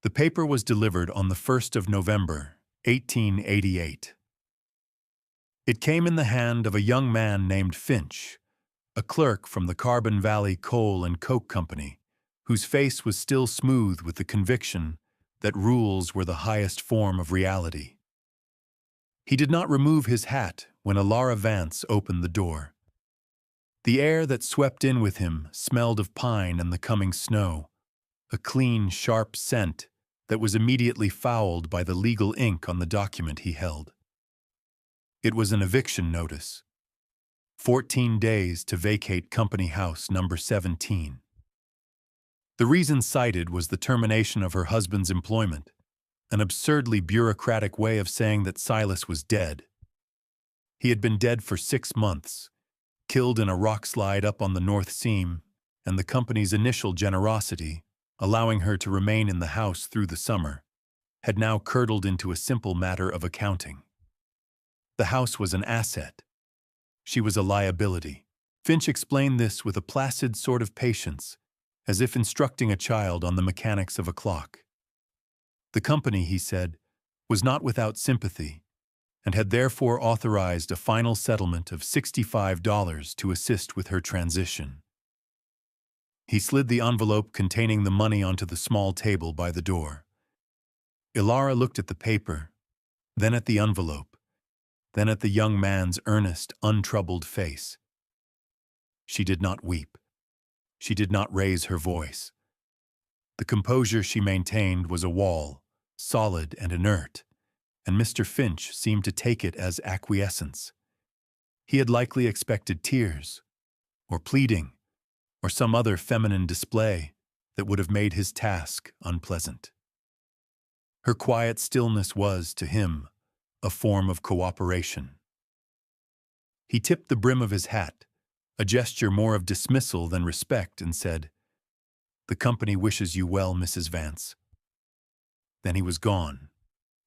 The paper was delivered on the 1st of November, 1888. It came in the hand of a young man named Finch, a clerk from the Carbon Valley Coal and Coke Company, whose face was still smooth with the conviction that rules were the highest form of reality. He did not remove his hat when Elara Vance opened the door. The air that swept in with him smelled of pine and the coming snow, a clean, sharp scent that was immediately fouled by the legal ink on the document he held. It was an eviction notice. 14 days to vacate Company House number 17. The reason cited was the termination of her husband's employment, an absurdly bureaucratic way of saying that Silas was dead. He had been dead for 6 months, killed in a rock slide up on the North Seam, and the company's initial generosity, allowing her to remain in the house through the summer, had now curdled into a simple matter of accounting. The house was an asset. She was a liability. Finch explained this with a placid sort of patience, as if instructing a child on the mechanics of a clock. The company, he said, was not without sympathy, and had therefore authorized a final settlement of $65 to assist with her transition. He slid the envelope containing the money onto the small table by the door. Elara looked at the paper, then at the envelope, then at the young man's earnest, untroubled face. She did not weep. She did not raise her voice. The composure she maintained was a wall, solid and inert, and Mr. Finch seemed to take it as acquiescence. He had likely expected tears, or pleading, or some other feminine display that would have made his task unpleasant. Her quiet stillness was, to him, a form of cooperation. He tipped the brim of his hat, a gesture more of dismissal than respect, and said, "The company wishes you well, Mrs. Vance." Then he was gone,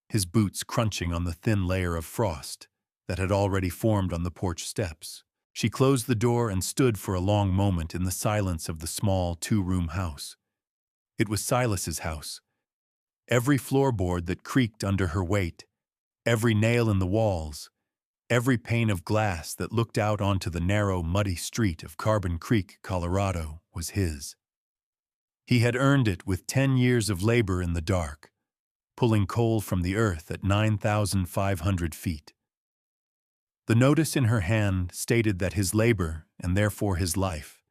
his boots crunching on the thin layer of frost that had already formed on the porch steps. She closed the door and stood for a long moment in the silence of the small two-room house. It was Silas's house. Every floorboard that creaked under her weight, every nail in the walls, every pane of glass that looked out onto the narrow, muddy street of Carbon Creek, Colorado, was his. He had earned it with 10 years of labor in the dark, pulling coal from the earth at 9,500 feet. The notice in her hand stated that his labor, and therefore his life,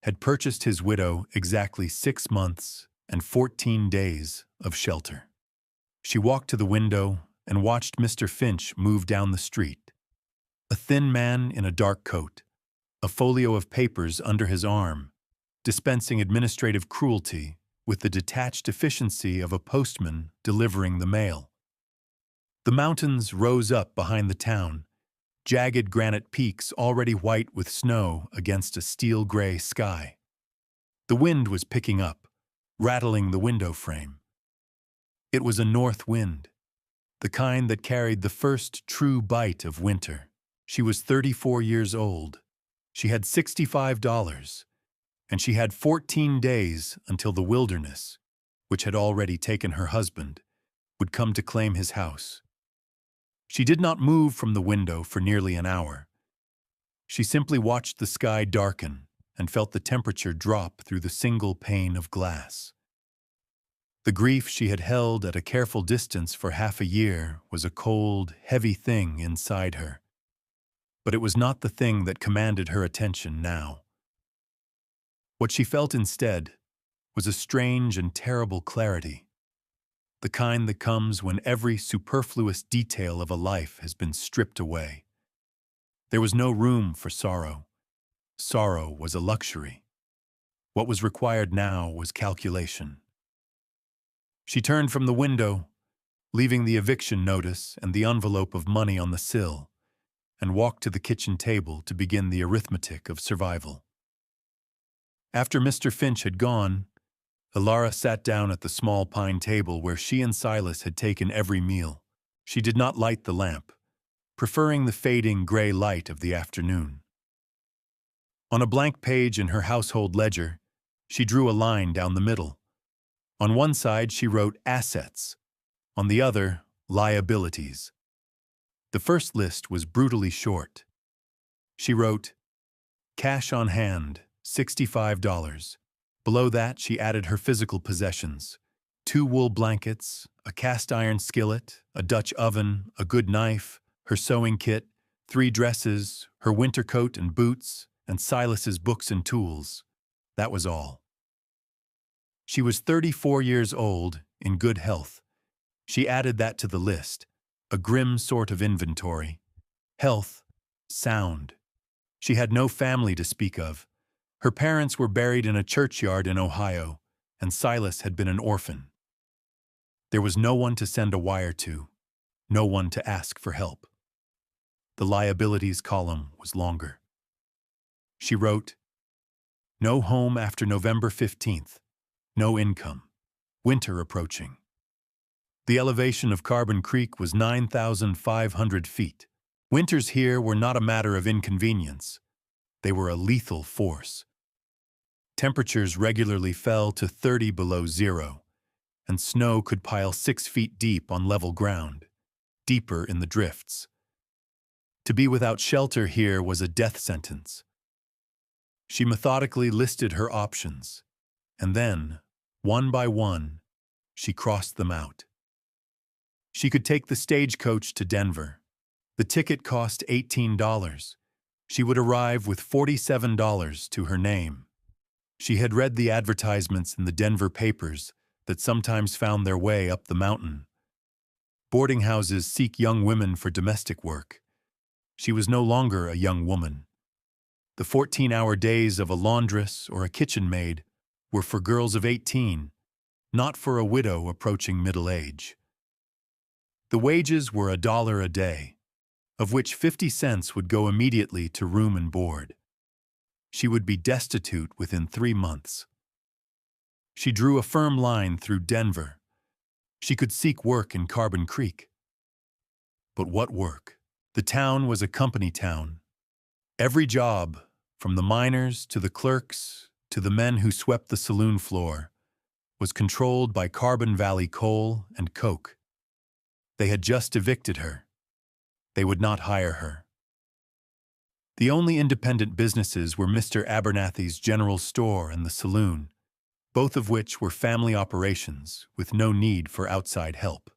had purchased his widow exactly 6 months and 14 days of shelter. She walked to the window and watched Mr. Finch move down the street. A thin man in a dark coat, a folio of papers under his arm, dispensing administrative cruelty with the detached efficiency of a postman delivering the mail. The mountains rose up behind the town, jagged granite peaks already white with snow against a steel-gray sky. The wind was picking up, rattling the window frame. It was a north wind, the kind that carried the first true bite of winter. She was 34 years old. She had $65, and she had 14 days until the wilderness, which had already taken her husband, would come to claim his house. She did not move from the window for nearly an hour. She simply watched the sky darken and felt the temperature drop through the single pane of glass. The grief she had held at a careful distance for half a year was a cold, heavy thing inside her. But it was not the thing that commanded her attention now. What she felt instead was a strange and terrible clarity, the kind that comes when every superfluous detail of a life has been stripped away. There was no room for sorrow. Sorrow was a luxury. What was required now was calculation. She turned from the window, leaving the eviction notice and the envelope of money on the sill, and walked to the kitchen table to begin the arithmetic of survival. After Mr. Finch had gone, Elara sat down at the small pine table where she and Silas had taken every meal. She did not light the lamp, preferring the fading gray light of the afternoon. On a blank page in her household ledger, she drew a line down the middle, On one side, she wrote assets. On the other, liabilities. The first list was brutally short. She wrote, cash on hand, $65. Below that, she added her physical possessions: 2 wool blankets, a cast-iron skillet, a Dutch oven, a good knife, her sewing kit, 3 dresses, her winter coat and boots, and Silas's books and tools. That was all. She was 34 years old, in good health. She added that to the list, a grim sort of inventory. Health, sound. She had no family to speak of. Her parents were buried in a churchyard in Ohio, and Silas had been an orphan. There was no one to send a wire to, no one to ask for help. The liabilities column was longer. She wrote, no home after November 15th, no income, winter approaching. The elevation of Carbon Creek was 9,500 feet. Winters here were not a matter of inconvenience. They were a lethal force. Temperatures regularly fell to 30 below zero, and snow could pile 6 feet deep on level ground, deeper in the drifts. To be without shelter here was a death sentence. She methodically listed her options, and then, one by one, she crossed them out. She could take the stagecoach to Denver. The ticket cost $18. She would arrive with $47 to her name. She had read the advertisements in the Denver papers that sometimes found their way up the mountain. Boarding houses seek young women for domestic work. She was no longer a young woman. The 14-hour days of a laundress or a kitchen maid were for girls of 18, not for a widow approaching middle age. The wages were $1 a day, of which 50 cents would go immediately to room and board. She would be destitute within 3 months. She drew a firm line through Denver. She could seek work in Carbon Creek. But what work? The town was a company town. Every job, from the miners to the clerks to the men who swept the saloon floor, was controlled by Carbon Valley Coal and Coke. They had just evicted her. They would not hire her. The only independent businesses were Mr. Abernathy's general store and the saloon, both of which were family operations with no need for outside help.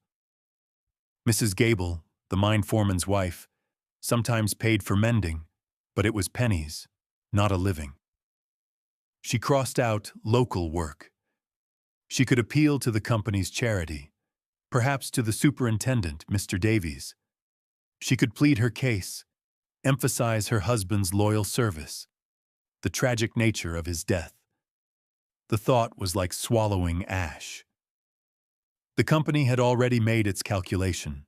Mrs. Gable, the mine foreman's wife, sometimes paid for mending, but it was pennies, not a living. She crossed out local work. She could appeal to the company's charity, perhaps to the superintendent, Mr. Davies. She could plead her case, emphasize her husband's loyal service, the tragic nature of his death. The thought was like swallowing ash. The company had already made its calculation.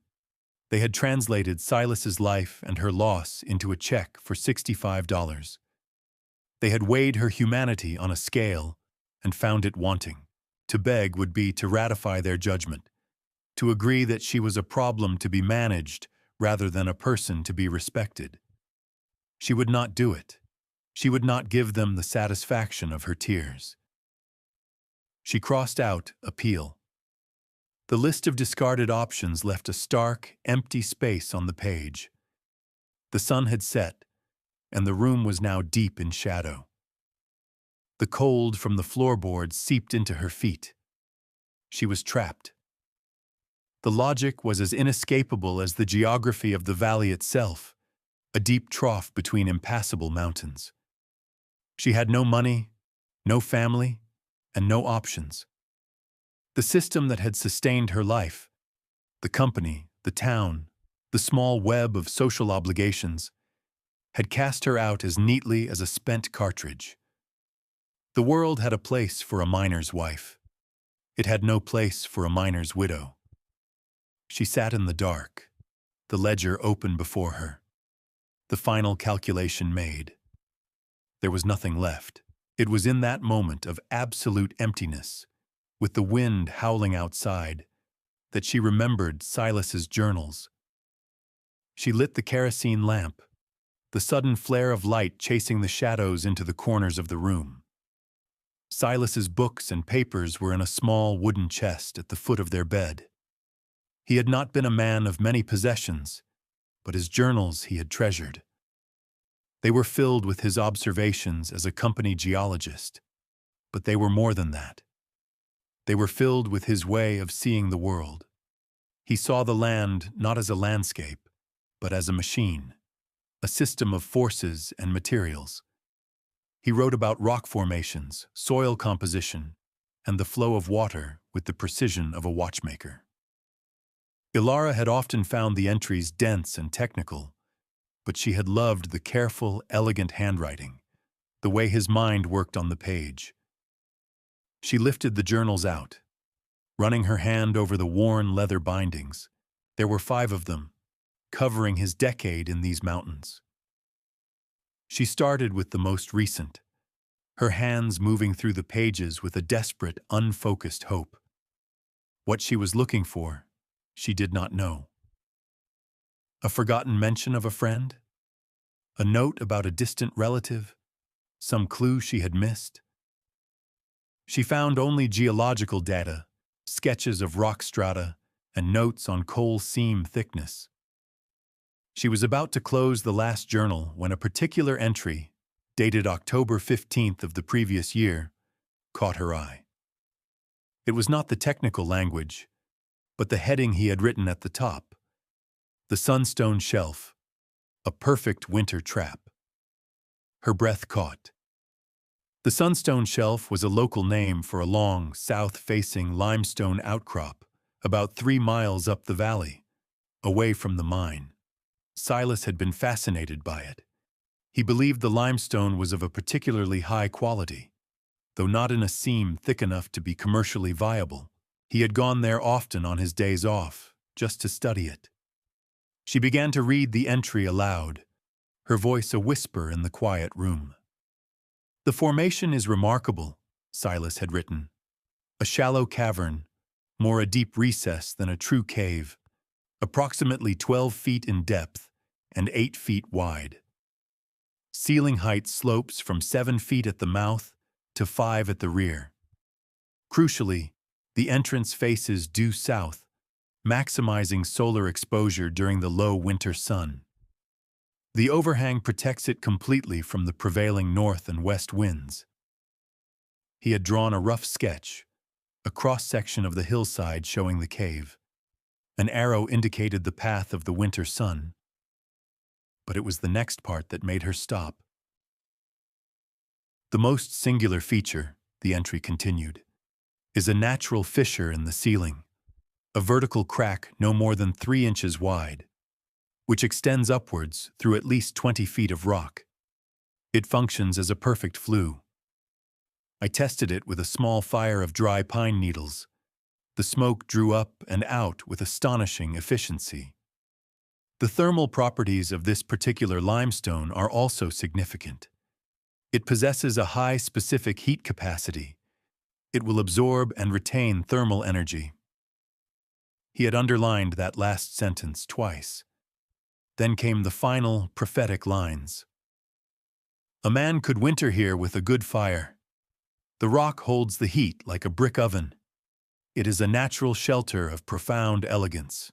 They had translated Silas's life and her loss into a check for $65. They had weighed her humanity on a scale and found it wanting. To beg would be to ratify their judgment, to agree that she was a problem to be managed rather than a person to be respected. She would not do it. She would not give them the satisfaction of her tears. She crossed out appeal. The list of discarded options left a stark, empty space on the page. The sun had set, and the room was now deep in shadow. The cold from the floorboards seeped into her feet. She was trapped. The logic was as inescapable as the geography of the valley itself, a deep trough between impassable mountains. She had no money, no family, and no options. The system that had sustained her life, the company, the town, the small web of social obligations, had cast her out as neatly as a spent cartridge. The world had a place for a miner's wife. It had no place for a miner's widow. She sat in the dark, the ledger open before her, the final calculation made. There was nothing left. It was in that moment of absolute emptiness, with the wind howling outside, that she remembered Silas's journals. She lit the kerosene lamp, the sudden flare of light chasing the shadows into the corners of the room. Silas's books and papers were in a small wooden chest at the foot of their bed. He had not been a man of many possessions, but his journals he had treasured. They were filled with his observations as a company geologist, but they were more than that. They were filled with his way of seeing the world. He saw the land not as a landscape, but as a machine, a system of forces and materials. He wrote about rock formations, soil composition, and the flow of water with the precision of a watchmaker. Ilara had often found the entries dense and technical, but she had loved the careful, elegant handwriting, the way his mind worked on the page. She lifted the journals out, running her hand over the worn leather bindings. There were 5 of them, covering his decade in these mountains. She started with the most recent, her hands moving through the pages with a desperate, unfocused hope. What she was looking for, she did not know. A forgotten mention of a friend? A note about a distant relative? Some clue she had missed? She found only geological data, sketches of rock strata, and notes on coal seam thickness. She was about to close the last journal when a particular entry, dated October 15th of the previous year, caught her eye. It was not the technical language, but the heading he had written at the top: "The Sunstone Shelf, a perfect winter trap." Her breath caught. The Sunstone Shelf was a local name for a long, south-facing limestone outcrop about 3 miles up the valley, away from the mine. Silas had been fascinated by it. He believed the limestone was of a particularly high quality, though not in a seam thick enough to be commercially viable. He had gone there often on his days off, just to study it. She began to read the entry aloud, her voice a whisper in the quiet room. "The formation is remarkable," Silas had written. "A shallow cavern, more a deep recess than a true cave, approximately 12 feet in depth and 8 feet wide. Ceiling height slopes from 7 feet at the mouth to 5 at the rear. Crucially, the entrance faces due south, maximizing solar exposure during the low winter sun. The overhang protects it completely from the prevailing north and west winds." He had drawn a rough sketch, a cross-section of the hillside showing the cave. An arrow indicated the path of the winter sun. But it was the next part that made her stop. "The most singular feature," the entry continued, "is a natural fissure in the ceiling, a vertical crack no more than 3 inches wide, which extends upwards through at least 20 feet of rock. It functions as a perfect flue. I tested it with a small fire of dry pine needles. The smoke drew up and out with astonishing efficiency. The thermal properties of this particular limestone are also significant. It possesses a high specific heat capacity. It will absorb and retain thermal energy." He had underlined that last sentence twice. Then came the final, prophetic lines. "A man could winter here with a good fire. The rock holds the heat like a brick oven. It is a natural shelter of profound elegance."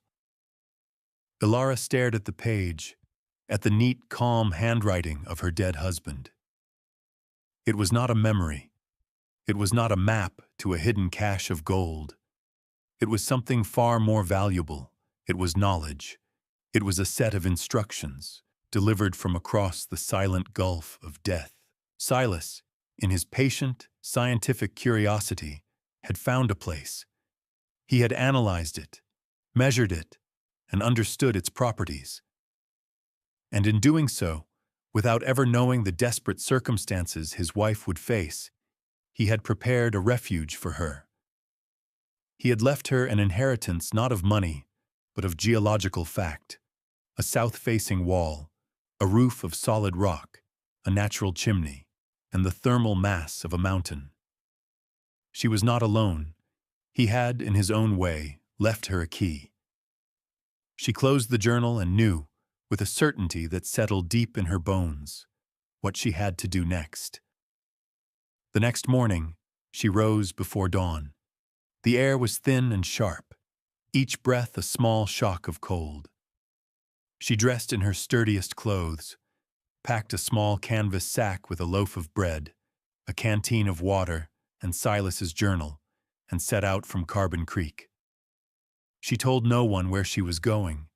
Ilara stared at the page, at the neat, calm handwriting of her dead husband. It was not a memory. It was not a map to a hidden cache of gold. It was something far more valuable. It was knowledge. It was a set of instructions, delivered from across the silent gulf of death. Silas, in his patient, scientific curiosity, had found a place. He had analyzed it, measured it, and understood its properties. And in doing so, without ever knowing the desperate circumstances his wife would face, he had prepared a refuge for her. He had left her an inheritance not of money, but of geological fact: a south-facing wall, a roof of solid rock, a natural chimney, and the thermal mass of a mountain. She was not alone. He had, in his own way, left her a key. She closed the journal and knew, with a certainty that settled deep in her bones, what she had to do next. The next morning, She rose before dawn. The air was thin and sharp, each breath a small shock of cold. She dressed in her sturdiest clothes, packed a small canvas sack with a loaf of bread, a canteen of water, and Silas's journal, and set out from Carbon Creek. She told no one where she was going.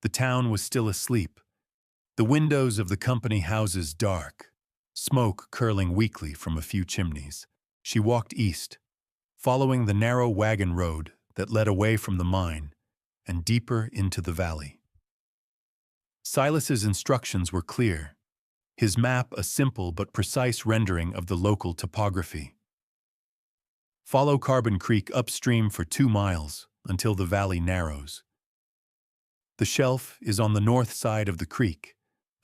The town was still asleep, the windows of the company houses dark, smoke curling weakly from a few chimneys. She walked east, following the narrow wagon road that led away from the mine and deeper into the valley. Silas's instructions were clear, his map a simple but precise rendering of the local topography. Follow Carbon Creek upstream for 2 miles until the valley narrows. The shelf is on the north side of the creek,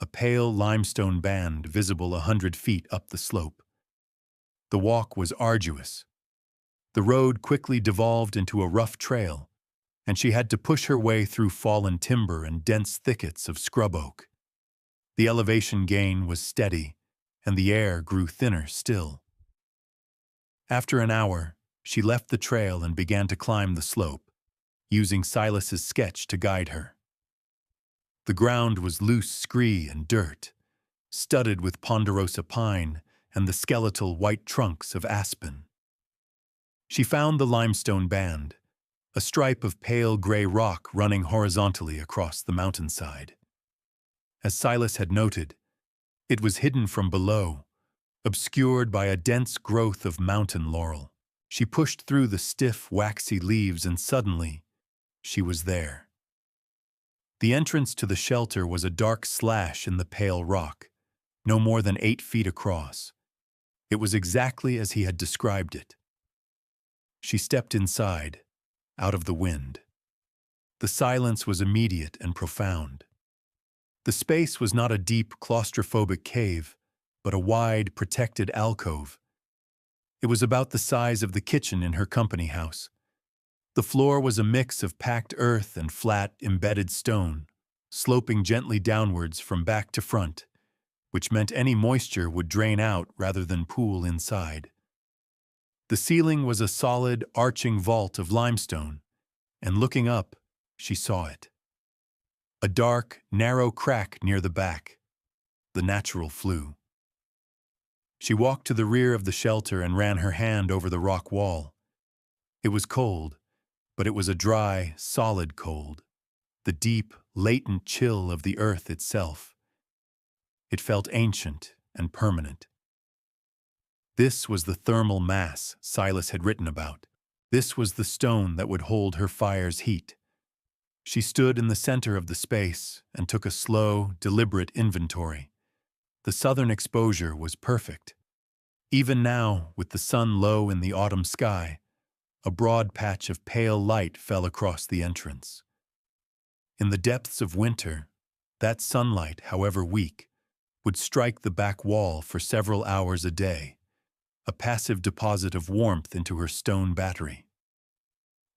a pale limestone band visible 100 feet up the slope. The walk was arduous. The road quickly devolved into a rough trail, and she had to push her way through fallen timber and dense thickets of scrub oak. The elevation gain was steady, and the air grew thinner still. After an hour, she left the trail and began to climb the slope, using Silas's sketch to guide her. The ground was loose scree and dirt, studded with ponderosa pine and the skeletal white trunks of aspen. She found the limestone band, a stripe of pale gray rock running horizontally across the mountainside. As Silas had noted, it was hidden from below, obscured by a dense growth of mountain laurel. She pushed through the stiff, waxy leaves and suddenly, she was there. The entrance to the shelter was a dark slash in the pale rock, no more than 8 feet across. It was exactly as he had described it. She stepped inside, out of the wind. The silence was immediate and profound. The space was not a deep, claustrophobic cave, but a wide, protected alcove. It was about the size of the kitchen in her company house. The floor was a mix of packed earth and flat, embedded stone, sloping gently downwards from back to front, which meant any moisture would drain out rather than pool inside. The ceiling was a solid, arching vault of limestone, and looking up, she saw it. A dark, narrow crack near the back, the natural flue. She walked to the rear of the shelter and ran her hand over the rock wall. It was cold, but it was a dry, solid cold, the deep, latent chill of the earth itself. It felt ancient and permanent. This was the thermal mass Silas had written about. This was the stone that would hold her fire's heat. She stood in the center of the space and took a slow, deliberate inventory. The southern exposure was perfect. Even now, with the sun low in the autumn sky, a broad patch of pale light fell across the entrance. In the depths of winter, that sunlight, however weak, would strike the back wall for several hours a day, a passive deposit of warmth into her stone battery.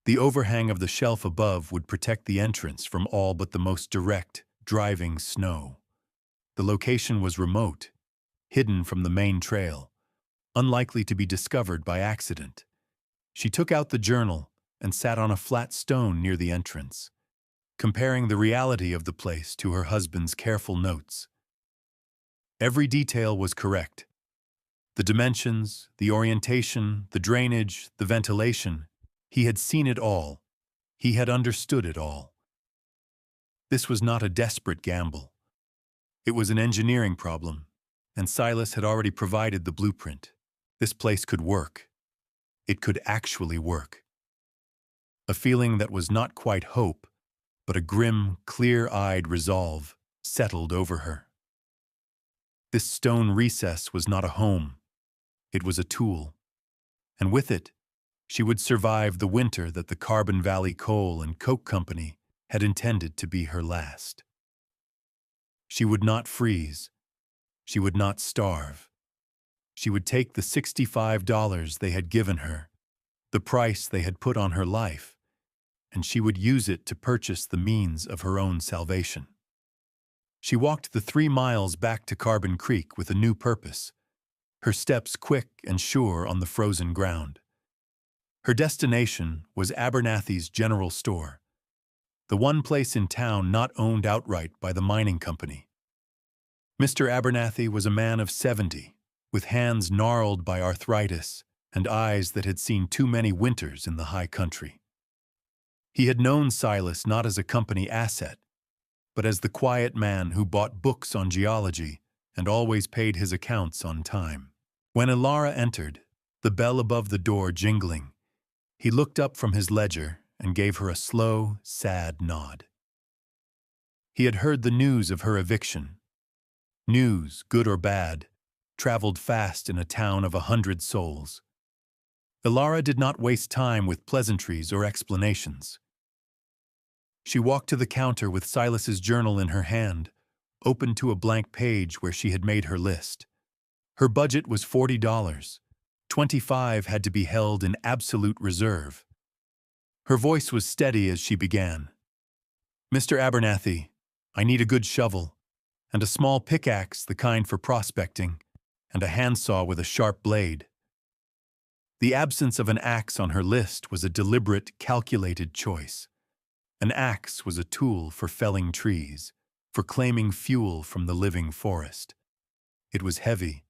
The overhang of the shelf above would protect the entrance from all but the most direct, driving snow. The location was remote, hidden from the main trail, unlikely to be discovered by accident. She took out the journal and sat on a flat stone near the entrance, comparing the reality of the place to her husband's careful notes. Every detail was correct. The dimensions, the orientation, the drainage, the ventilation. He had seen it all. He had understood it all. This was not a desperate gamble. It was an engineering problem, and Silas had already provided the blueprint. This place could work. It could actually work. A feeling that was not quite hope, but a grim, clear-eyed resolve settled over her. This stone recess was not a home. It was a tool, and with it, she would survive the winter that the Carbon Valley Coal and Coke Company had intended to be her last. She would not freeze. She would not starve. She would take the $65 they had given her, the price they had put on her life, and she would use it to purchase the means of her own salvation. She walked the 3 miles back to Carbon Creek with a new purpose, her steps quick and sure on the frozen ground. Her destination was Abernathy's General Store, the one place in town not owned outright by the mining company. Mr. Abernathy was a man of 70, with hands gnarled by arthritis and eyes that had seen too many winters in the high country. He had known Silas not as a company asset, but as the quiet man who bought books on geology and always paid his accounts on time. When Ilara entered, the bell above the door jingling, he looked up from his ledger and gave her a slow, sad nod. He had heard the news of her eviction. News, good or bad, traveled fast in a town of 100 souls. Ilara did not waste time with pleasantries or explanations. She walked to the counter with Silas's journal in her hand, open to a blank page where she had made her list. Her budget was $40. $25 had to be held in absolute reserve. Her voice was steady as she began. "Mr. Abernathy, I need a good shovel, and a small pickaxe, the kind for prospecting, and a handsaw with a sharp blade." The absence of an axe on her list was a deliberate, calculated choice. An axe was a tool for felling trees, for claiming fuel from the living forest. It was heavy,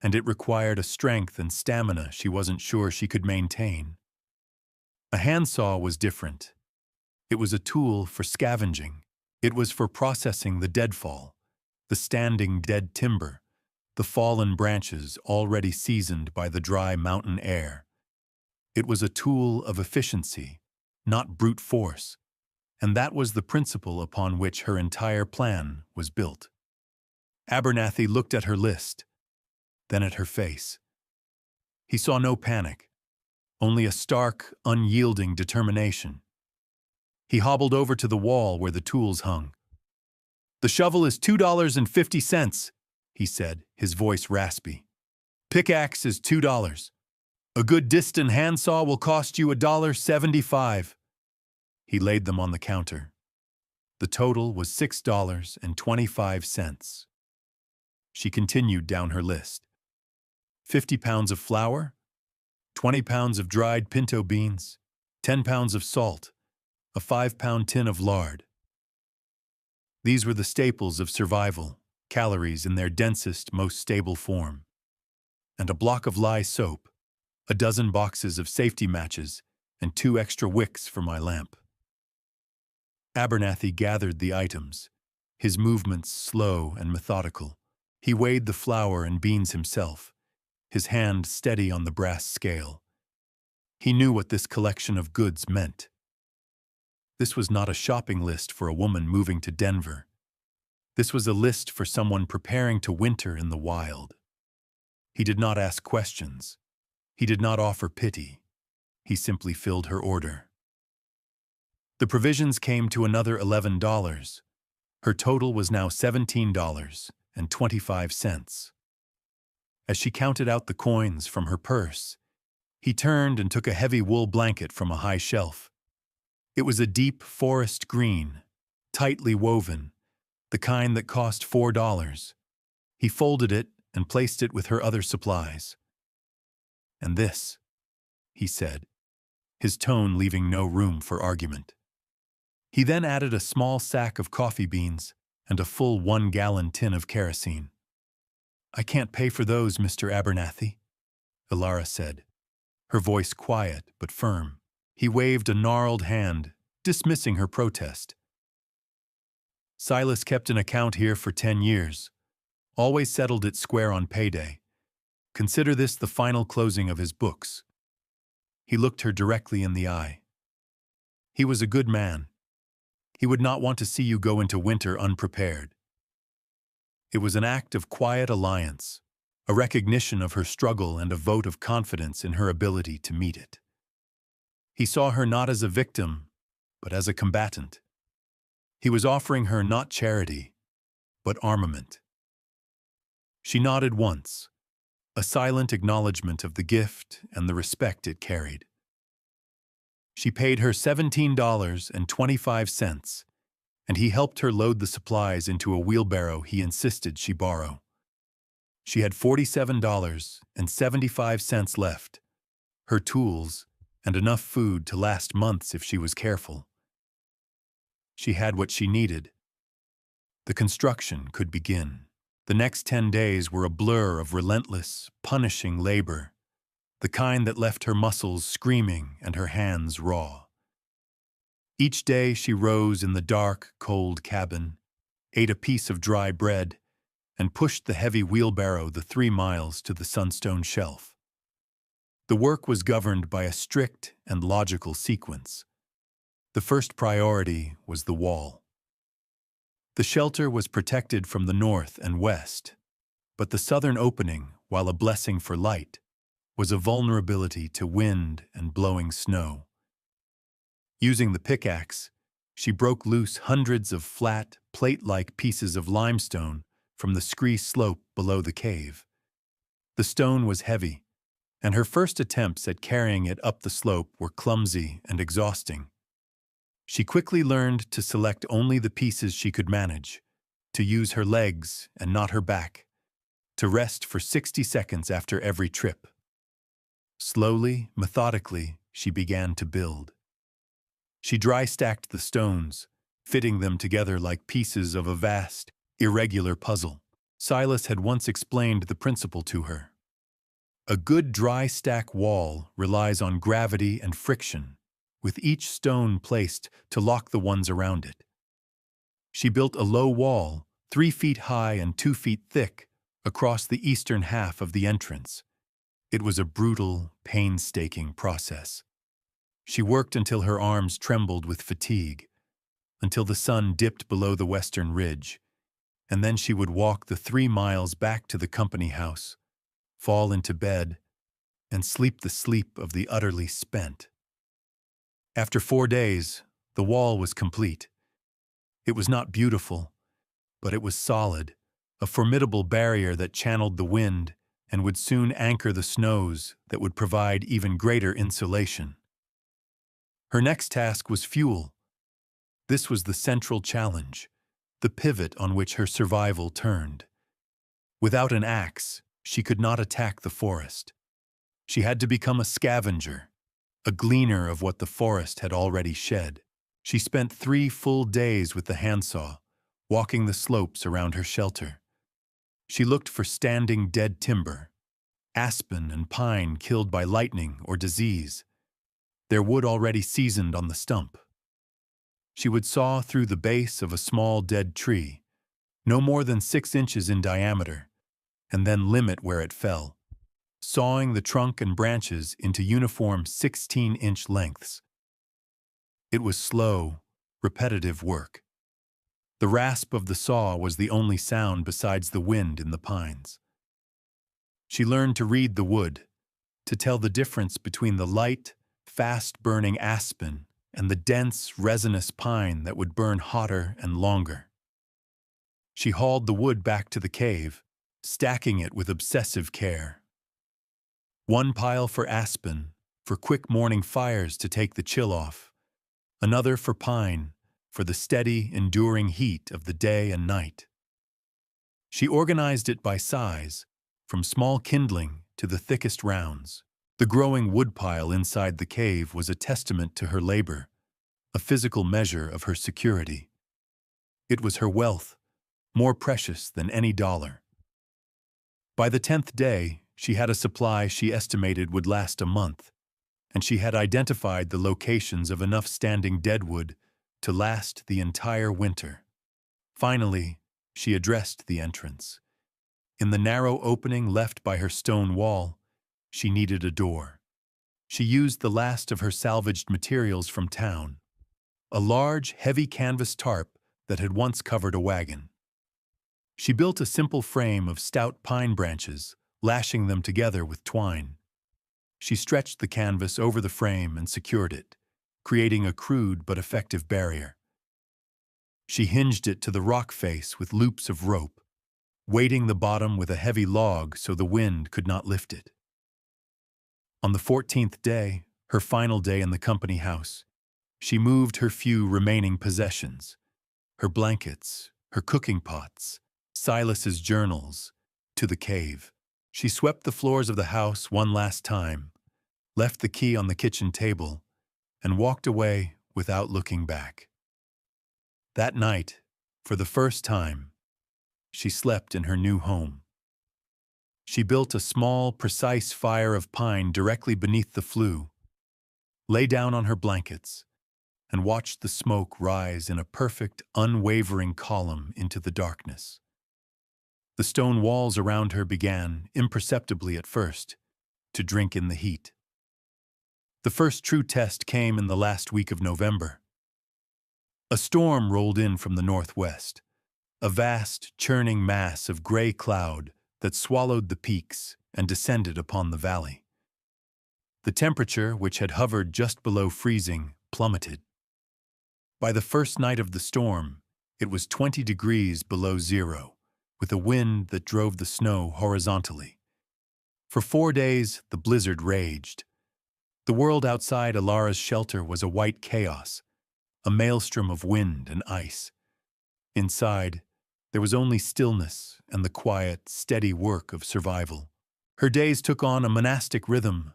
and it required a strength and stamina she wasn't sure she could maintain. A handsaw was different. It was a tool for scavenging. It was for processing the deadfall, the standing dead timber, the fallen branches already seasoned by the dry mountain air. It was a tool of efficiency, not brute force, and that was the principle upon which her entire plan was built. Abernathy looked at her list, then at her face. He saw no panic, only a stark, unyielding determination. He hobbled over to the wall where the tools hung. "The shovel is $2.50, he said, his voice raspy. "Pickaxe is $2. A good distant handsaw will cost you $1.75. He laid them on the counter. The total was $6.25. She continued down her list. 50 pounds of flour, 20 pounds of dried pinto beans, 10 pounds of salt, a 5-pound tin of lard. These were the staples of survival, calories in their densest, most stable form. And a block of lye soap, a dozen boxes of safety matches, and 2 extra wicks for my lamp. Abernathy gathered the items, his movements slow and methodical. He weighed the flour and beans himself, his hand steady on the brass scale. He knew what this collection of goods meant. This was not a shopping list for a woman moving to Denver. This was a list for someone preparing to winter in the wild. He did not ask questions. He did not offer pity. He simply filled her order. The provisions came to another $11. Her total was now $17.25. As she counted out the coins from her purse, he turned and took a heavy wool blanket from a high shelf. It was a deep forest green, tightly woven, the kind that cost $4. He folded it and placed it with her other supplies. "And this," he said, his tone leaving no room for argument. He then added a small sack of coffee beans and a full 1-gallon tin of kerosene. "I can't pay for those, Mr. Abernathy," Ilara said, her voice quiet but firm. He waved a gnarled hand, dismissing her protest. "Silas kept an account here for 10 years, always settled it square on payday. Consider this the final closing of his books." He looked her directly in the eye. "He was a good man. He would not want to see you go into winter unprepared." It was an act of quiet alliance, a recognition of her struggle and a vote of confidence in her ability to meet it. He saw her not as a victim, but as a combatant. He was offering her not charity, but armament. She nodded once, a silent acknowledgement of the gift and the respect it carried. She paid her $17.25, and he helped her load the supplies into a wheelbarrow he insisted she borrow. She had $47.75 left, her tools, and enough food to last months if she was careful. She had what she needed. The construction could begin. The next 10 days were a blur of relentless, punishing labor, the kind that left her muscles screaming and her hands raw. Each day she rose in the dark, cold cabin, ate a piece of dry bread, and pushed the heavy wheelbarrow the 3 miles to the sunstone shelf. The work was governed by a strict and logical sequence. The first priority was the wall. The shelter was protected from the north and west, but the southern opening, while a blessing for light, was a vulnerability to wind and blowing snow. Using the pickaxe, she broke loose hundreds of flat, plate-like pieces of limestone from the scree slope below the cave. The stone was heavy, and her first attempts at carrying it up the slope were clumsy and exhausting. She quickly learned to select only the pieces she could manage, to use her legs and not her back, to rest for 60 seconds after every trip. Slowly, methodically, she began to build. She dry-stacked the stones, fitting them together like pieces of a vast, irregular puzzle. Silas had once explained the principle to her. A good dry-stack wall relies on gravity and friction, with each stone placed to lock the ones around it. She built a low wall, 3 feet high and 2 feet thick, across the eastern half of the entrance. It was a brutal, painstaking process. She worked until her arms trembled with fatigue, until the sun dipped below the western ridge, and then she would walk the 3 miles back to the company house, fall into bed, and sleep the sleep of the utterly spent. After 4 days, the wall was complete. It was not beautiful, but it was solid, a formidable barrier that channeled the wind and would soon anchor the snows that would provide even greater insulation. Her next task was fuel. This was the central challenge, the pivot on which her survival turned. Without an axe, she could not attack the forest. She had to become a scavenger, a gleaner of what the forest had already shed. She spent 3 full days with the handsaw, walking the slopes around her shelter. She looked for standing dead timber, aspen and pine killed by lightning or disease, their wood already seasoned on the stump. She would saw through the base of a small dead tree, no more than 6 inches in diameter, and then limit where it fell, sawing the trunk and branches into uniform 16-inch lengths. It was slow, repetitive work. The rasp of the saw was the only sound besides the wind in the pines. She learned to read the wood, to tell the difference between the light, fast-burning aspen and the dense, resinous pine that would burn hotter and longer. She hauled the wood back to the cave, stacking it with obsessive care. 1 pile for aspen, for quick morning fires to take the chill off. Another for pine, for the steady, enduring heat of the day and night. She organized it by size, from small kindling to the thickest rounds. The growing woodpile inside the cave was a testament to her labor, a physical measure of her security. It was her wealth, more precious than any dollar. By the 10th day, she had a supply she estimated would last a month, and she had identified the locations of enough standing deadwood to last the entire winter. Finally, she addressed the entrance. In the narrow opening left by her stone wall, she needed a door. She used the last of her salvaged materials from town, a large, heavy canvas tarp that had once covered a wagon. She built a simple frame of stout pine branches, lashing them together with twine. She stretched the canvas over the frame and secured it, creating a crude but effective barrier. She hinged it to the rock face with loops of rope, weighting the bottom with a heavy log so the wind could not lift it. On the 14th day, her final day in the company house, she moved her few remaining possessions, her blankets, her cooking pots, Silas's journals, to the cave. She swept the floors of the house one last time, left the key on the kitchen table, and walked away without looking back. That night, for the first time, she slept in her new home. She built a small, precise fire of pine directly beneath the flue, lay down on her blankets, and watched the smoke rise in a perfect, unwavering column into the darkness. The stone walls around her began, imperceptibly at first, to drink in the heat. The first true test came in the last week of November. A storm rolled in from the northwest, a vast, churning mass of gray cloud that swallowed the peaks and descended upon the valley. The temperature, which had hovered just below freezing, plummeted. By the first night of the storm, it was 20 degrees below zero, with a wind that drove the snow horizontally. For 4 days, the blizzard raged. The world outside Alara's shelter was a white chaos, a maelstrom of wind and ice. Inside, there was only stillness and the quiet, steady work of survival. Her days took on a monastic rhythm,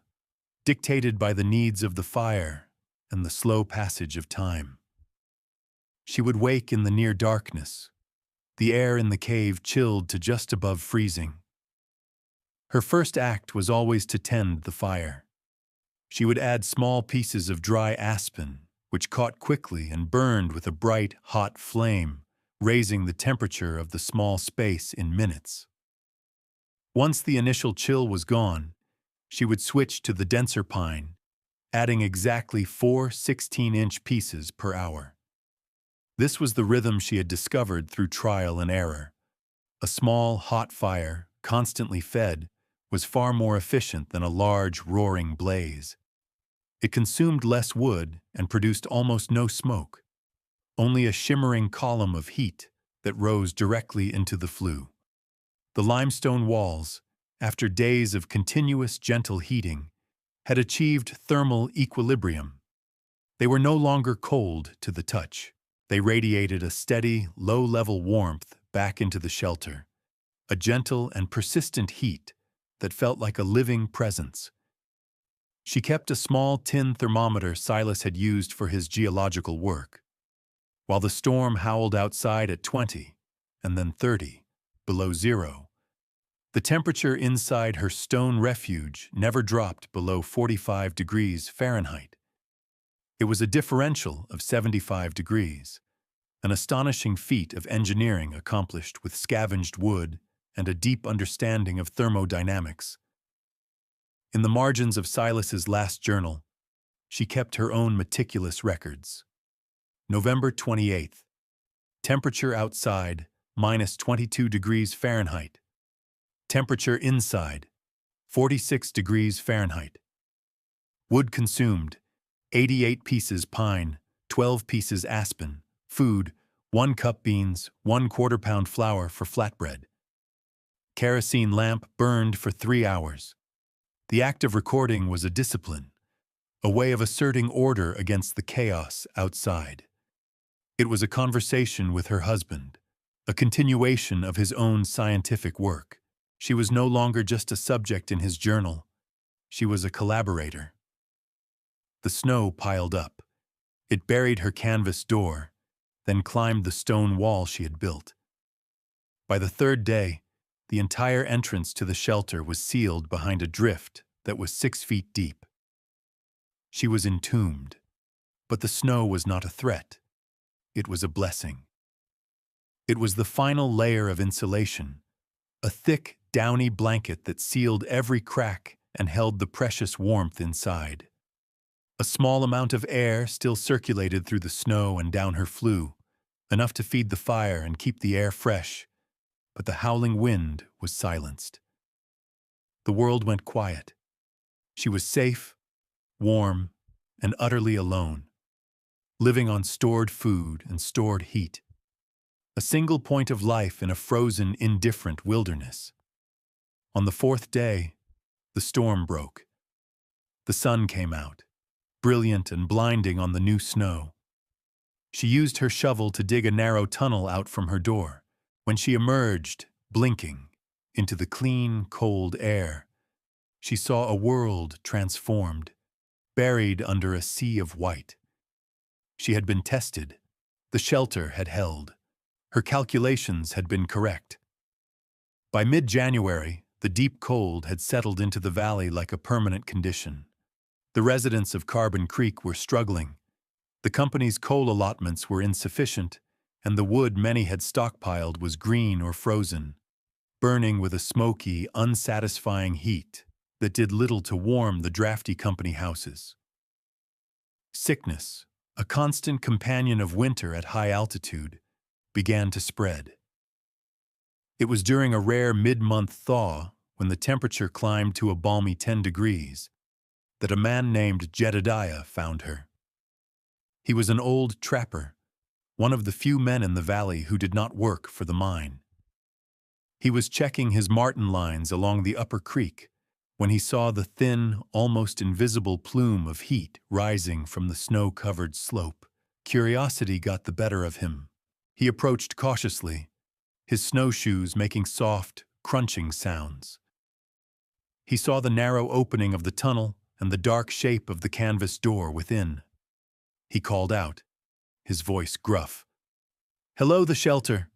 dictated by the needs of the fire and the slow passage of time. She would wake in the near darkness, the air in the cave chilled to just above freezing. Her first act was always to tend the fire. She would add small pieces of dry aspen, which caught quickly and burned with a bright, hot flame, raising the temperature of the small space in minutes. Once the initial chill was gone, she would switch to the denser pine, adding exactly 4 16-inch pieces per hour. This was the rhythm she had discovered through trial and error. A small, hot fire, constantly fed, was far more efficient than a large, roaring blaze. It consumed less wood and produced almost no smoke, only a shimmering column of heat that rose directly into the flue. The limestone walls, after days of continuous gentle heating, had achieved thermal equilibrium. They were no longer cold to the touch. They radiated a steady, low-level warmth back into the shelter, a gentle and persistent heat that felt like a living presence. She kept a small tin thermometer Silas had used for his geological work. While the storm howled outside at 20, and then 30, below zero, the temperature inside her stone refuge never dropped below 45 degrees Fahrenheit. It was a differential of 75 degrees, an astonishing feat of engineering accomplished with scavenged wood and a deep understanding of thermodynamics. In the margins of Silas's last journal, she kept her own meticulous records. November 28th. Temperature outside, minus 22 degrees Fahrenheit. Temperature inside, 46 degrees Fahrenheit. Wood consumed, 88 pieces pine, 12 pieces aspen. Food, 1 cup beans, 1/4 pound flour for flatbread. Kerosene lamp burned for 3 hours. The act of recording was a discipline, a way of asserting order against the chaos outside. It was a conversation with her husband, a continuation of his own scientific work. She was no longer just a subject in his journal. She was a collaborator. The snow piled up. It buried her canvas door, then climbed the stone wall she had built. By the 3rd day, the entire entrance to the shelter was sealed behind a drift that was 6 feet deep. She was entombed, but the snow was not a threat. It was a blessing. It was the final layer of insulation, a thick, downy blanket that sealed every crack and held the precious warmth inside. A small amount of air still circulated through the snow and down her flue, enough to feed the fire and keep the air fresh, but the howling wind was silenced. The world went quiet. She was safe, warm, and utterly alone, living on stored food and stored heat, a single point of life in a frozen, indifferent wilderness. On the 4th day, the storm broke. The sun came out, brilliant and blinding on the new snow. She used her shovel to dig a narrow tunnel out from her door. When she emerged, blinking, into the clean, cold air. She saw a world transformed, buried under a sea of white. She had been tested. The shelter had held. Her calculations had been correct. By mid-January, the deep cold had settled into the valley like a permanent condition. The residents of Carbon Creek were struggling. The company's coal allotments were insufficient, and the wood many had stockpiled was green or frozen, burning with a smoky, unsatisfying heat that did little to warm the drafty company houses. Sickness, a constant companion of winter at high altitude, began to spread. It was during a rare mid-month thaw, when the temperature climbed to a balmy 10 degrees, that a man named Jedediah found her. He was an old trapper, one of the few men in the valley who did not work for the mine. He was checking his marten lines along the upper creek when he saw the thin, almost invisible plume of heat rising from the snow-covered slope. Curiosity got the better of him. He approached cautiously, his snowshoes making soft, crunching sounds. He saw the narrow opening of the tunnel and the dark shape of the canvas door within. He called out, his voice gruff. "Hello, the shelter."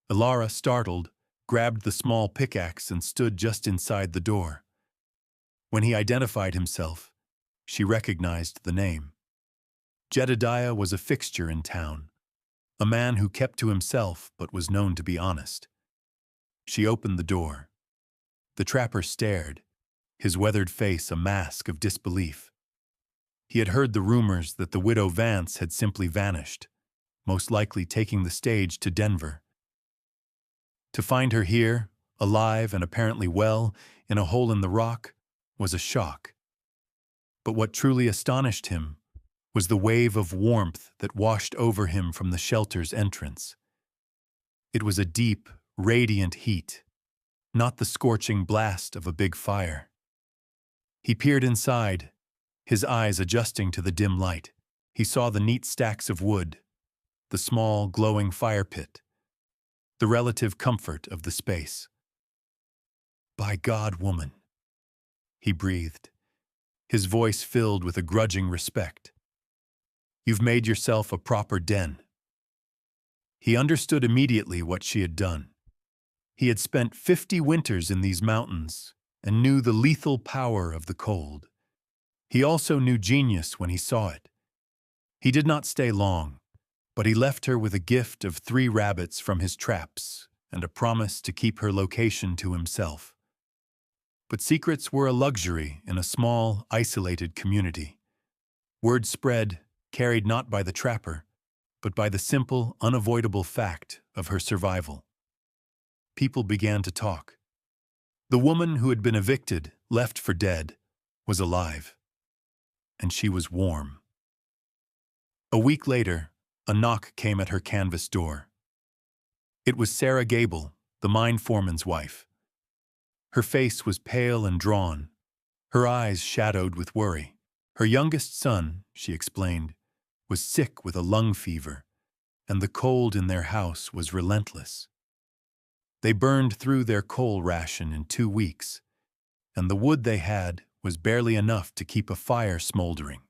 Ilara, startled, grabbed the small pickaxe and stood just inside the door. When he identified himself, she recognized the name. Jedediah was a fixture in town, a man who kept to himself but was known to be honest. She opened the door. The trapper stared, his weathered face a mask of disbelief. He had heard the rumors that the widow Vance had simply vanished, most likely taking the stage to Denver. To find her here, alive and apparently well, in a hole in the rock, was a shock. But what truly astonished him was the wave of warmth that washed over him from the shelter's entrance. It was a deep, radiant heat, not the scorching blast of a big fire. He peered inside, his eyes adjusting to the dim light. He saw the neat stacks of wood, the small, glowing fire pit, the relative comfort of the space. "By God, woman," he breathed, his voice filled with a grudging respect. "You've made yourself a proper den." He understood immediately what she had done. He had spent 50 winters in these mountains and knew the lethal power of the cold. He also knew genius when he saw it. He did not stay long, but he left her with a gift of 3 rabbits from his traps and a promise to keep her location to himself. But secrets were a luxury in a small, isolated community. Word spread, carried not by the trapper, but by the simple, unavoidable fact of her survival. People began to talk. The woman who had been evicted, left for dead, was alive. And she was warm. A week later, a knock came at her canvas door. It was Sarah Gable, the mine foreman's wife. Her face was pale and drawn, her eyes shadowed with worry. Her youngest son, she explained, was sick with a lung fever, and the cold in their house was relentless. They burned through their coal ration in 2 weeks, and the wood they had was barely enough to keep a fire smoldering.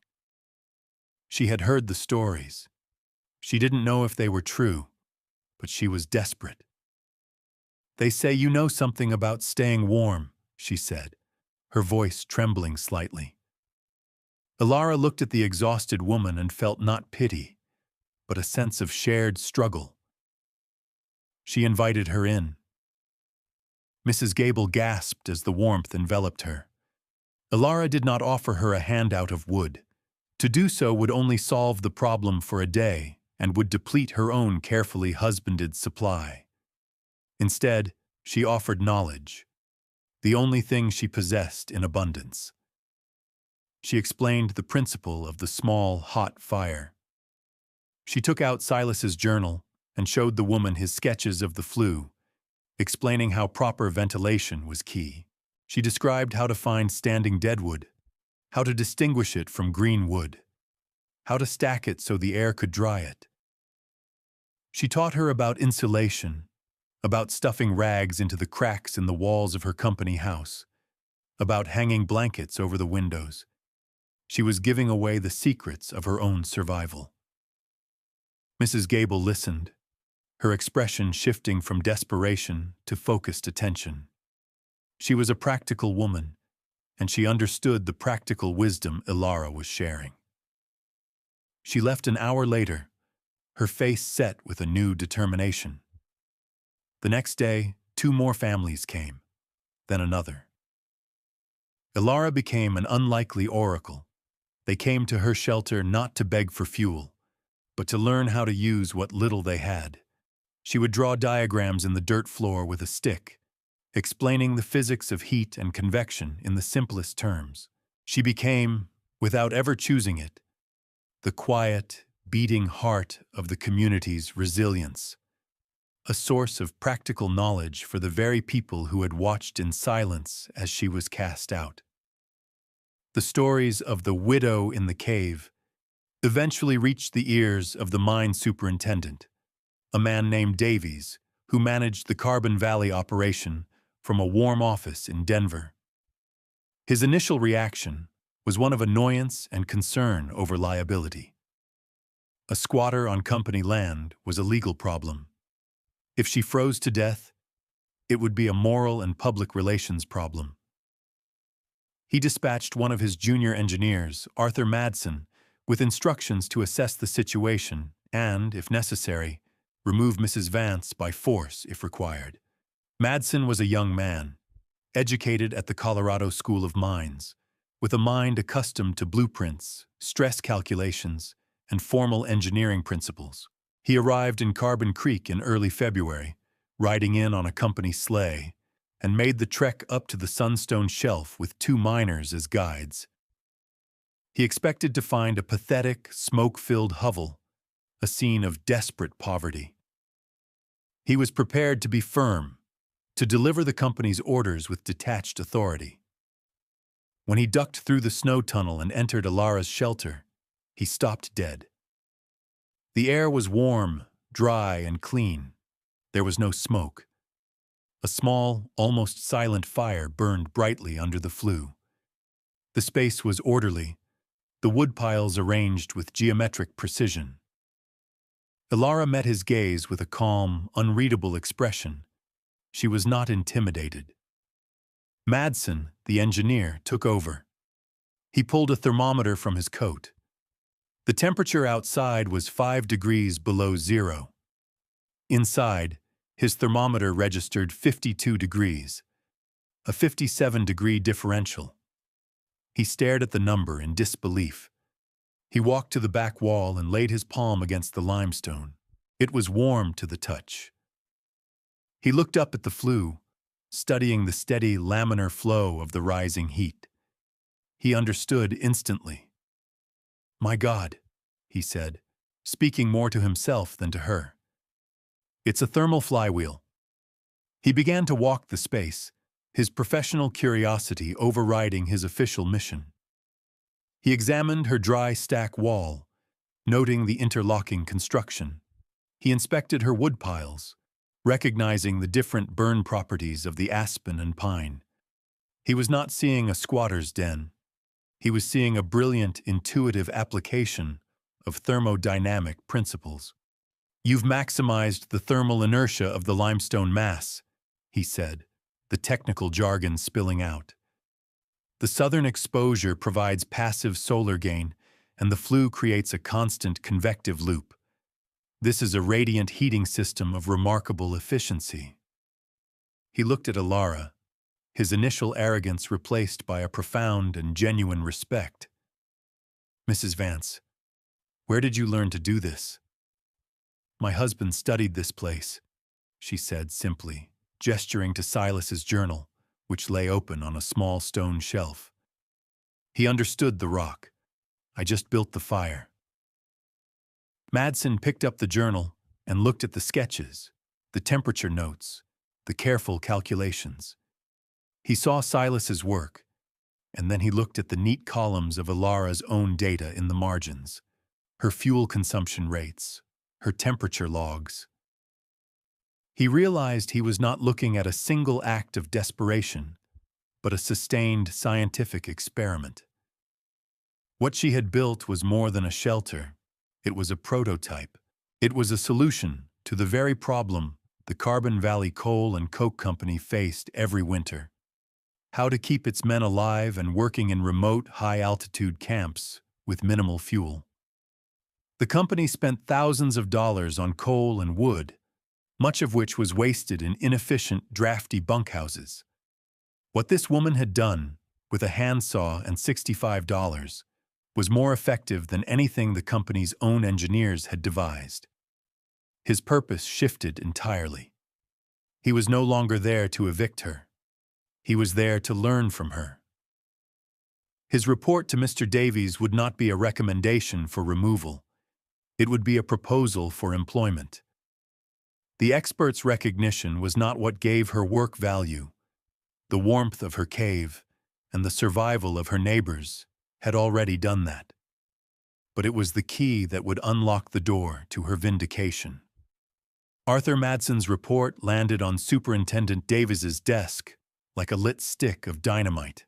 She had heard the stories. She didn't know if they were true, but she was desperate. "They say you know something about staying warm," she said, her voice trembling slightly. Ilara looked at the exhausted woman and felt not pity, but a sense of shared struggle. She invited her in. Mrs. Gable gasped as the warmth enveloped her. Ilara did not offer her a handout of wood. To do so would only solve the problem for a day and would deplete her own carefully husbanded supply. Instead, she offered knowledge, the only thing she possessed in abundance. She explained the principle of the small, hot fire. She took out Silas's journal and showed the woman his sketches of the flue, explaining how proper ventilation was key. She described how to find standing deadwood, how to distinguish it from green wood, how to stack it so the air could dry it. She taught her about insulation, about stuffing rags into the cracks in the walls of her company house, about hanging blankets over the windows. She was giving away the secrets of her own survival. Mrs. Gable listened, her expression shifting from desperation to focused attention. She was a practical woman, and she understood the practical wisdom Ilara was sharing. She left an hour later, her face set with a new determination. The next day, 2 more families came, then another. Ilara became an unlikely oracle. They came to her shelter not to beg for fuel, but to learn how to use what little they had. She would draw diagrams in the dirt floor with a stick, explaining the physics of heat and convection in the simplest terms. She became, without ever choosing it, the quiet, beating heart of the community's resilience, a source of practical knowledge for the very people who had watched in silence as she was cast out. The stories of the widow in the cave eventually reached the ears of the mine superintendent, a man named Davies, who managed the Carbon Valley operation from a warm office in Denver. His initial reaction was one of annoyance and concern over liability. A squatter on company land was a legal problem. If she froze to death, it would be a moral and public relations problem. He dispatched one of his junior engineers, Arthur Madsen, with instructions to assess the situation and, if necessary, remove Mrs. Vance by force if required. Madsen was a young man, educated at the Colorado School of Mines, with a mind accustomed to blueprints, stress calculations, and formal engineering principles. He arrived in Carbon Creek in early February, riding in on a company sleigh, and made the trek up to the Sunstone Shelf with 2 miners as guides. He expected to find a pathetic, smoke-filled hovel, a scene of desperate poverty. He was prepared to be firm, to deliver the company's orders with detached authority. When he ducked through the snow tunnel and entered Ilara's shelter, he stopped dead. The air was warm, dry, and clean. There was no smoke. A small, almost silent fire burned brightly under the flue. The space was orderly, the wood piles arranged with geometric precision. Ilara met his gaze with a calm, unreadable expression. She was not intimidated. Madsen, the engineer, took over. He pulled a thermometer from his coat. The temperature outside was 5 degrees below zero. Inside, his thermometer registered 52 degrees, a 57-degree differential. He stared at the number in disbelief. He walked to the back wall and laid his palm against the limestone. It was warm to the touch. He looked up at the flue, studying the steady laminar flow of the rising heat. He understood instantly. "My God," he said, speaking more to himself than to her. "It's a thermal flywheel." He began to walk the space, his professional curiosity overriding his official mission. He examined her dry stack wall, noting the interlocking construction. He inspected her wood piles, recognizing the different burn properties of the aspen and pine. He was not seeing a squatter's den. He was seeing a brilliant, intuitive application of thermodynamic principles. "You've maximized the thermal inertia of the limestone mass," he said, the technical jargon spilling out. "The southern exposure provides passive solar gain, and the flue creates a constant convective loop. This is a radiant heating system of remarkable efficiency." He looked at Ilara, his initial arrogance replaced by a profound and genuine respect. "Mrs. Vance, where did you learn to do this?" "My husband studied this place," she said simply, gesturing to Silas's journal, which lay open on a small stone shelf. He understood the rock. "I just built the fire." Madsen picked up the journal and looked at the sketches, the temperature notes, the careful calculations. He saw Silas's work, and then he looked at the neat columns of Ilara's own data in the margins, her fuel consumption rates, her temperature logs. He realized he was not looking at a single act of desperation, but a sustained scientific experiment. What she had built was more than a shelter. It was a prototype. It was a solution to the very problem the Carbon Valley Coal and Coke Company faced every winter: how to keep its men alive and working in remote, high-altitude camps with minimal fuel. The company spent thousands of dollars on coal and wood, much of which was wasted in inefficient, drafty bunkhouses. What this woman had done, with a handsaw and $65, was more effective than anything the company's own engineers had devised. His purpose shifted entirely. He was no longer there to evict her. He was there to learn from her. His report to Mr. Davies would not be a recommendation for removal. It would be a proposal for employment. The expert's recognition was not what gave her work value. The warmth of her cave and the survival of her neighbors had already done that. But it was the key that would unlock the door to her vindication. Arthur Madson's report landed on Superintendent Davies's desk like a lit stick of dynamite.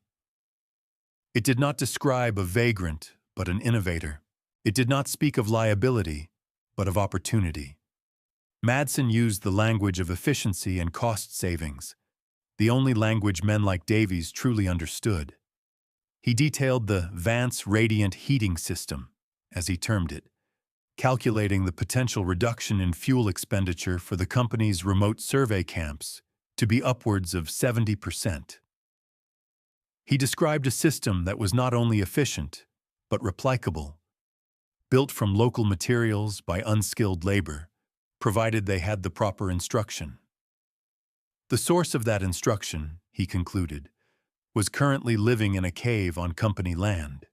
It did not describe a vagrant, but an innovator. It did not speak of liability, but of opportunity. Madson used the language of efficiency and cost savings, the only language men like Davies truly understood. He detailed the Vance Radiant Heating System, as he termed it, calculating the potential reduction in fuel expenditure for the company's remote survey camps to be upwards of 70%. He described a system that was not only efficient, but replicable, built from local materials by unskilled labor, provided they had the proper instruction. The source of that instruction, he concluded, was currently living in a cave on company land.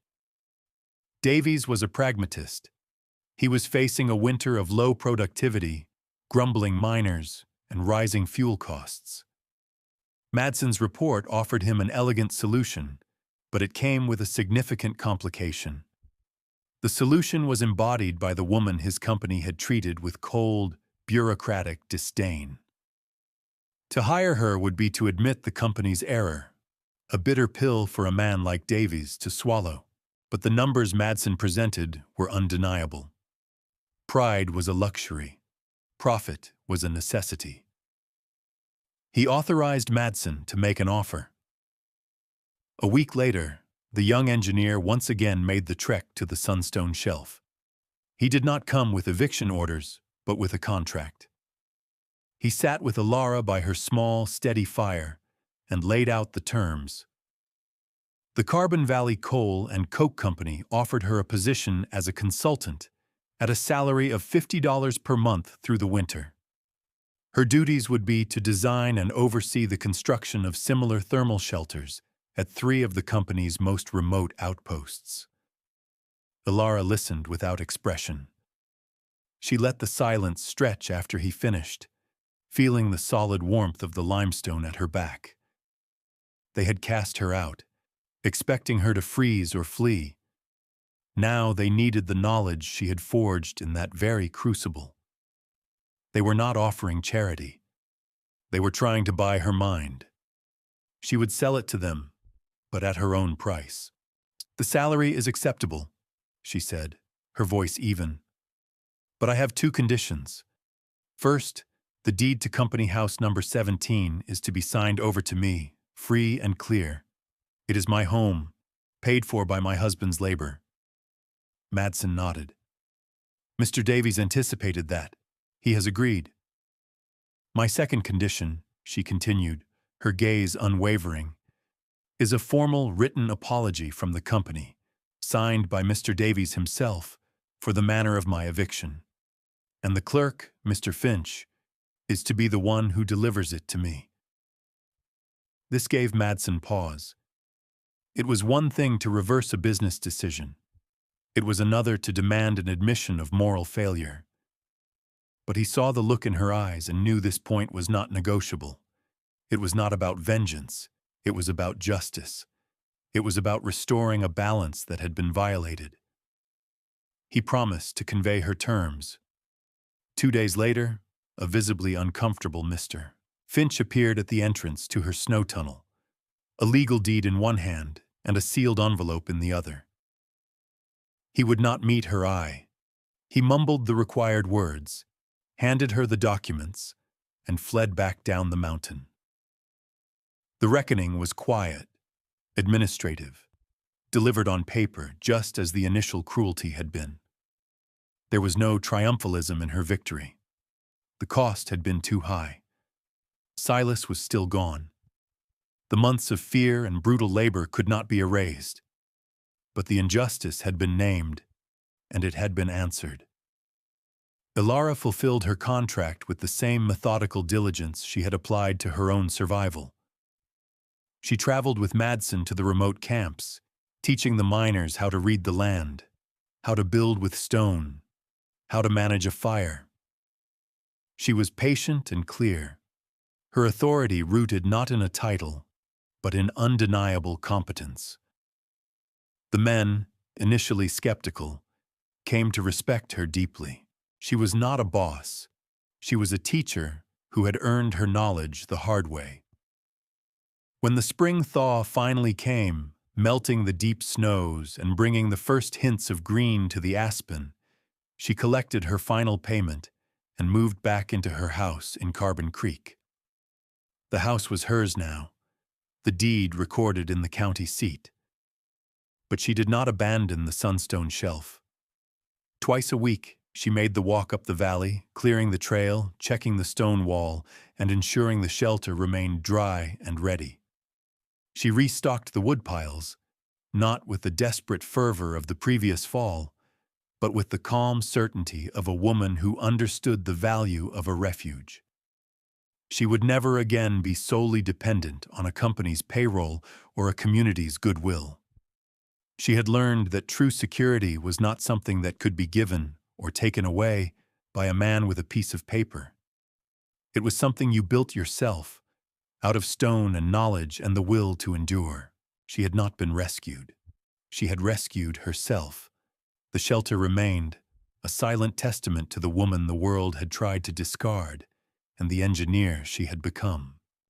Davies was a pragmatist. He was facing a winter of low productivity, grumbling miners, and rising fuel costs. Madson's report offered him an elegant solution, but it came with a significant complication. The solution was embodied by the woman his company had treated with cold, bureaucratic disdain. To hire her would be to admit the company's error, a bitter pill for a man like Davies to swallow, but the numbers Madson presented were undeniable. Pride was a luxury. Profit was a necessity. He authorized Madson to make an offer. A week later, the young engineer once again made the trek to the Sunstone Shelf. He did not come with eviction orders, but with a contract. He sat with Alara by her small, steady fire and laid out the terms. The Carbon Valley Coal and Coke Company offered her a position as a consultant at a salary of $50 per month through the winter. Her duties would be to design and oversee the construction of similar thermal shelters at 3 of the company's most remote outposts. Alara listened without expression. She let the silence stretch after he finished, feeling the solid warmth of the limestone at her back. They had cast her out, expecting her to freeze or flee. Now they needed the knowledge she had forged in that very crucible. They were not offering charity. They were trying to buy her mind. She would sell it to them, but at her own price. "The salary is acceptable," she said, her voice even. "But I have 2 conditions. First, the deed to Company House number 17 is to be signed over to me, free and clear. It is my home, paid for by my husband's labor." Madson nodded. "Mr. Davies anticipated that. He has agreed." "My second condition," she continued, her gaze unwavering, "is a formal written apology from the company, signed by Mr. Davies himself, for the manner of my eviction. And the clerk, Mr. Finch, is to be the one who delivers it to me." This gave Madson pause. It was one thing to reverse a business decision. It was another to demand an admission of moral failure. But he saw the look in her eyes and knew this point was not negotiable. It was not about vengeance. It was about justice. It was about restoring a balance that had been violated. He promised to convey her terms. 2 days later, a visibly uncomfortable Mr. Finch appeared at the entrance to her snow tunnel, a legal deed in one hand and a sealed envelope in the other. He would not meet her eye. He mumbled the required words, handed her the documents, and fled back down the mountain. The reckoning was quiet, administrative, delivered on paper just as the initial cruelty had been. There was no triumphalism in her victory. The cost had been too high. Silas was still gone. The months of fear and brutal labor could not be erased. But the injustice had been named, and it had been answered. Ilara fulfilled her contract with the same methodical diligence she had applied to her own survival. She traveled with Madsen to the remote camps, teaching the miners how to read the land, how to build with stone, how to manage a fire. She was patient and clear, her authority rooted not in a title, but in undeniable competence. The men, initially skeptical, came to respect her deeply. She was not a boss. She was a teacher who had earned her knowledge the hard way. When the spring thaw finally came, melting the deep snows and bringing the first hints of green to the aspen, she collected her final payment and moved back into her house in Carbon Creek. The house was hers now, the deed recorded in the county seat. But she did not abandon the sunstone shelf. Twice a week, she made the walk up the valley, clearing the trail, checking the stone wall, and ensuring the shelter remained dry and ready. She restocked the woodpiles, not with the desperate fervor of the previous fall, but with the calm certainty of a woman who understood the value of a refuge. She would never again be solely dependent on a company's payroll or a community's goodwill. She had learned that true security was not something that could be given or taken away by a man with a piece of paper. It was something you built yourself, out of stone and knowledge and the will to endure. She had not been rescued. She had rescued herself. The shelter remained, a silent testament to the woman the world had tried to discard and the engineer she had become.